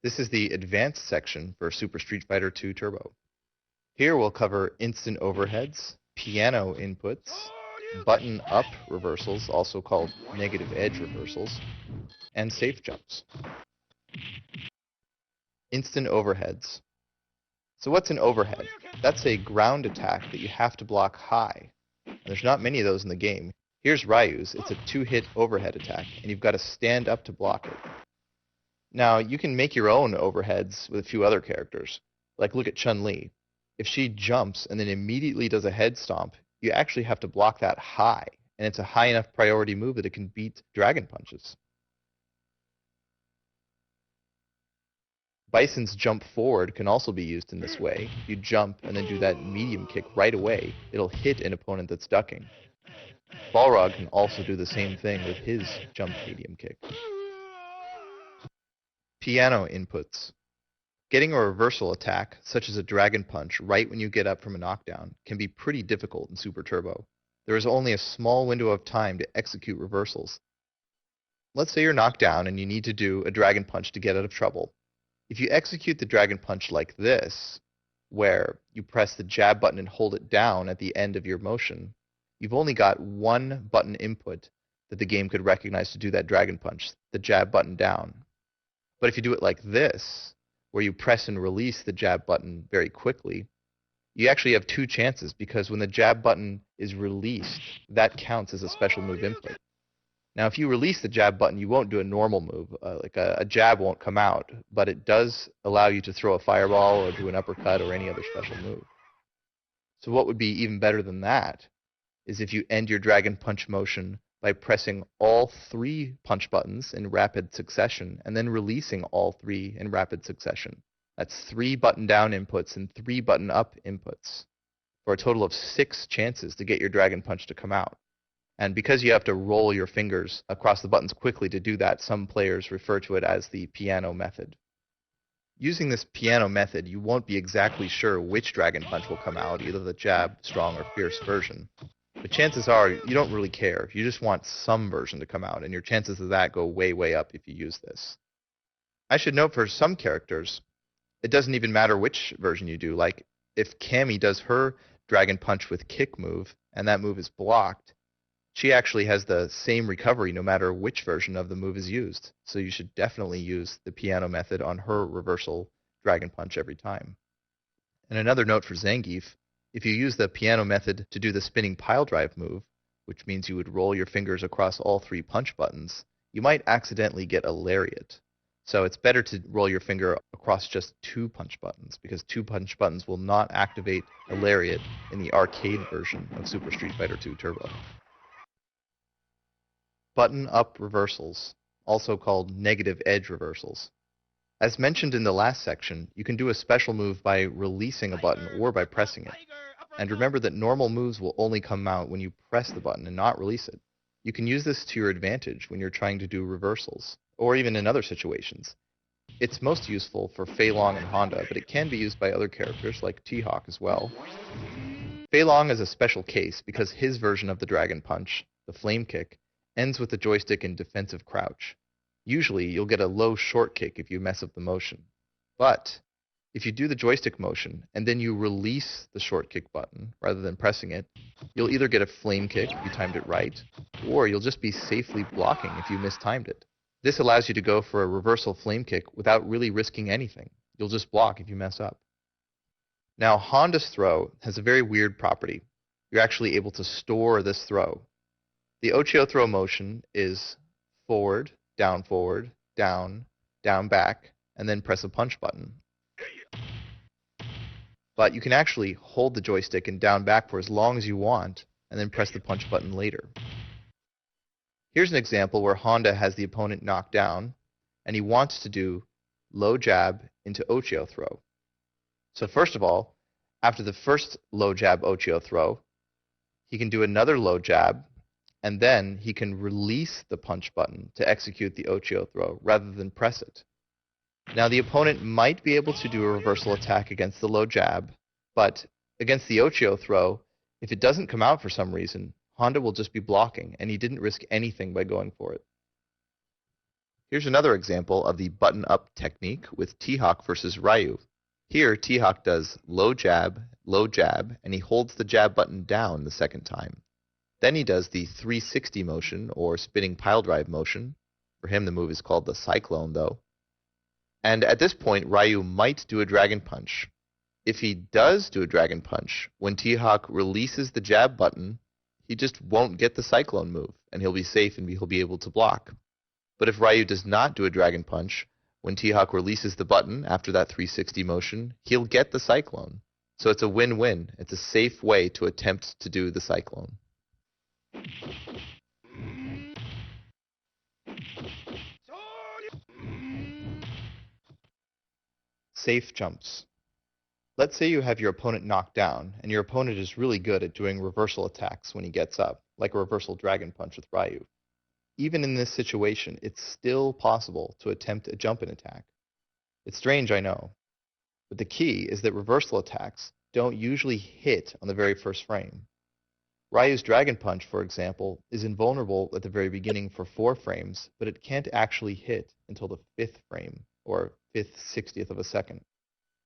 This is the advanced section for Super Street Fighter II Turbo. Here we'll cover instant overheads, piano inputs, button up reversals, also called negative edge reversals, and safe jumps. Instant overheads. So what's an overhead? That's a ground attack that you have to block high. And there's not many of those in the game. Here's Ryu's. It's a 2-hit overhead attack, and you've got to stand up to block it. Now, you can make your own overheads with a few other characters. Like look at Chun-Li. If she jumps and then immediately does a head stomp, you actually have to block that high, and it's a high enough priority move that it can beat dragon punches. Bison's jump forward can also be used in this way. If you jump and then do that medium kick right away, it'll hit an opponent that's ducking. Balrog can also do the same thing with his jump medium kick. Piano inputs. Getting a reversal attack, such as a dragon punch, right when you get up from a knockdown can be pretty difficult in Super Turbo. There is only a small window of time to execute reversals. Let's say you're knocked down and you need to do a dragon punch to get out of trouble. If you execute the dragon punch like this, where you press the jab button and hold it down at the end of your motion, you've only got one button input that the game could recognize to do that dragon punch, the jab button down. But if you do it like this, where you press and release the jab button very quickly, you actually have two chances, because when the jab button is released, that counts as a special move input. Now, if you release the jab button, you won't do a normal move. Like a jab won't come out, but it does allow you to throw a fireball or do an uppercut or any other special move. So what would be even better than that is if you end your dragon punch motion by pressing all 3 punch buttons in rapid succession and then releasing all 3 in rapid succession. That's 3 button down inputs and 3 button up inputs for a total of 6 chances to get your dragon punch to come out. And because you have to roll your fingers across the buttons quickly to do that, some players refer to it as the piano method. Using this piano method, you won't be exactly sure which dragon punch will come out, either the jab, strong, or fierce version. But chances are you don't really care. You just want some version to come out, and your chances of that go way, way up if you use this. I should note for some characters, it doesn't even matter which version you do. Like if Cammy does her dragon punch with kick move, and that move is blocked, she actually has the same recovery no matter which version of the move is used. So you should definitely use the piano method on her reversal dragon punch every time. And another note for Zangief, if you use the piano method to do the spinning pile drive move, which means you would roll your fingers across all 3 punch buttons, you might accidentally get a lariat. So it's better to roll your finger across just 2 punch buttons, because 2 punch buttons will not activate a lariat in the arcade version of Super Street Fighter II Turbo. Button-up reversals, also called negative edge reversals. As mentioned in the last section, you can do a special move by releasing a button or by pressing it. And remember that normal moves will only come out when you press the button and not release it. You can use this to your advantage when you're trying to do reversals, or even in other situations. It's most useful for Fei Long and Honda, but it can be used by other characters like T-Hawk as well. Fei Long is a special case because his version of the dragon punch, the flame kick, ends with the joystick in defensive crouch. Usually, you'll get a low short kick if you mess up the motion. But if you do the joystick motion and then you release the short kick button rather than pressing it, you'll either get a flame kick if you timed it right, or you'll just be safely blocking if you mistimed it. This allows you to go for a reversal flame kick without really risking anything. You'll just block if you mess up. Now, Honda's throw has a very weird property. You're actually able to store this throw. The Ochio throw motion is forward, down, down, back, and then press a punch button. But you can actually hold the joystick and down back for as long as you want, and then press the punch button later. Here's an example where Honda has the opponent knocked down, and he wants to do low jab into Ochio throw. So first of all, after the first low jab Ochio throw, he can do another low jab, and then he can release the punch button to execute the Ochio throw rather than press it. Now the opponent might be able to do a reversal attack against the low jab, but against the Ochio throw, if it doesn't come out for some reason, Honda will just be blocking, and he didn't risk anything by going for it. Here's another example of the button-up technique with T-Hawk versus Ryu. Here, T-Hawk does low jab, and he holds the jab button down the second time. Then he does the 360 motion, or spinning piledrive motion. For him, the move is called the Cyclone, though. And at this point, Ryu might do a Dragon Punch. If he does do a Dragon Punch, when T-Hawk releases the jab button, he just won't get the Cyclone move, and he'll be safe and he'll be able to block. But if Ryu does not do a Dragon Punch, when T-Hawk releases the button after that 360 motion, he'll get the Cyclone. So it's a win-win. It's a safe way to attempt to do the Cyclone. Safe jumps. Let's say you have your opponent knocked down, and your opponent is really good at doing reversal attacks when he gets up, like a reversal Dragon Punch with Ryu. Even in this situation, it's still possible to attempt a jump-in attack. It's strange, I know, but the key is that reversal attacks don't usually hit on the very first frame. Ryu's Dragon Punch, for example, is invulnerable at the very beginning for 4 frames, but it can't actually hit until the 5th frame, or 5th 60th of a second.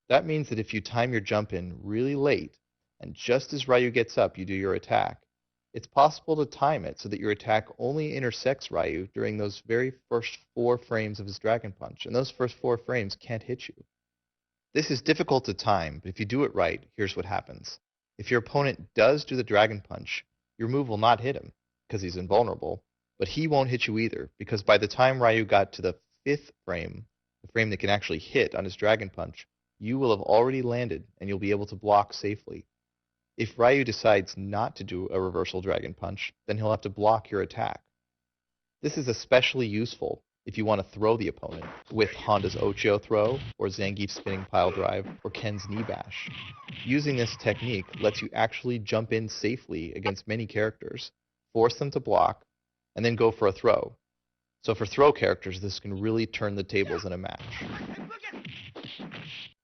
That means that if you time your jump in really late, and just as Ryu gets up you do your attack, it's possible to time it so that your attack only intersects Ryu during those very first 4 frames of his Dragon Punch, and those first 4 frames can't hit you. This is difficult to time, but if you do it right, here's what happens. If your opponent does do the Dragon Punch, your move will not hit him, because he's invulnerable, but he won't hit you either, because by the time Ryu got to the 5th frame, the frame that can actually hit on his Dragon Punch, you will have already landed, and you'll be able to block safely. If Ryu decides not to do a reversal Dragon Punch, then he'll have to block your attack. This is especially useful if you want to throw the opponent with Honda's Ochio throw, or Zangief's spinning pile drive, or Ken's knee bash. Using this technique lets you actually jump in safely against many characters, force them to block, and then go for a throw. So for throw characters, this can really turn the tables in a match.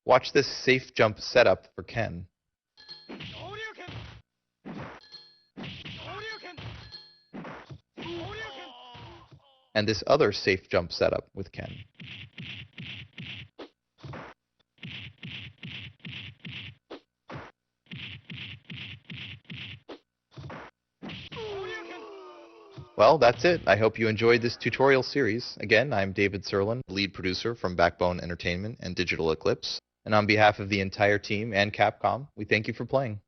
Watch this safe jump setup for Ken. And this other safe jump setup with Ken. Well, that's it. I hope you enjoyed this tutorial series. Again, I'm David Sirlin, lead producer from Backbone Entertainment and Digital Eclipse. And on behalf of the entire team and Capcom, we thank you for playing.